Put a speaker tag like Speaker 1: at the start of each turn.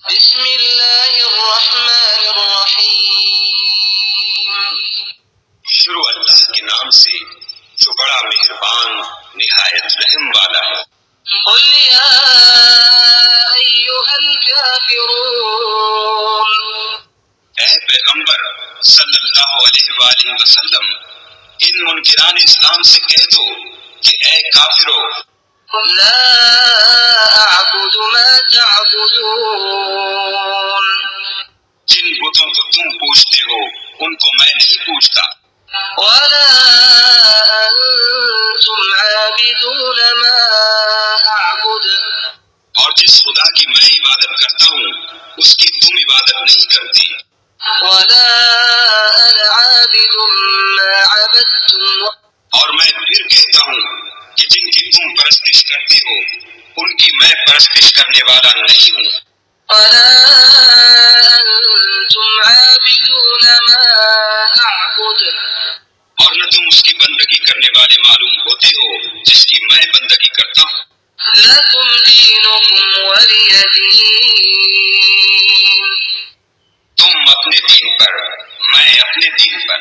Speaker 1: بسم اللہ الرحمن الرحیم،
Speaker 2: شروع اللہ کے نام سے جو بڑا مہربان نہایت رحم والا ہے۔
Speaker 1: قل یا ایھا الکافرون،
Speaker 2: اے پیغمبر صلی اللہ علیہ وآلہ وسلم ان منکران اسلام سے کہہ دو کہ اے کافرو،
Speaker 1: لا اعبد ما تعبدون،
Speaker 2: جن بتوں کو تم پوجتے ہو ان کو میں نہیں پوجتا،
Speaker 1: ولا انتم عابدون ما اعبد،
Speaker 2: اور جس خدا کی میں عبادت کرتا ہوں اس کی تم عبادت نہیں کرتے،
Speaker 1: ولا انا عابد ما عبدتم،
Speaker 2: اور میں پھر کہتا ہوں کہ جن کی تم پرستش کرتے ہو ان کی میں پرستش کرنے والا نہیں ہوں،
Speaker 1: ولا انتم عابدون ما اعبد،
Speaker 2: اور نہ تم اس کی بندگی کرنے والے معلوم ہوتے ہو جس کی میں بندگی کرتا ہوں۔
Speaker 1: لکم دینکم ولی دین،
Speaker 2: تم اپنے دین پر، میں اپنے دین پر۔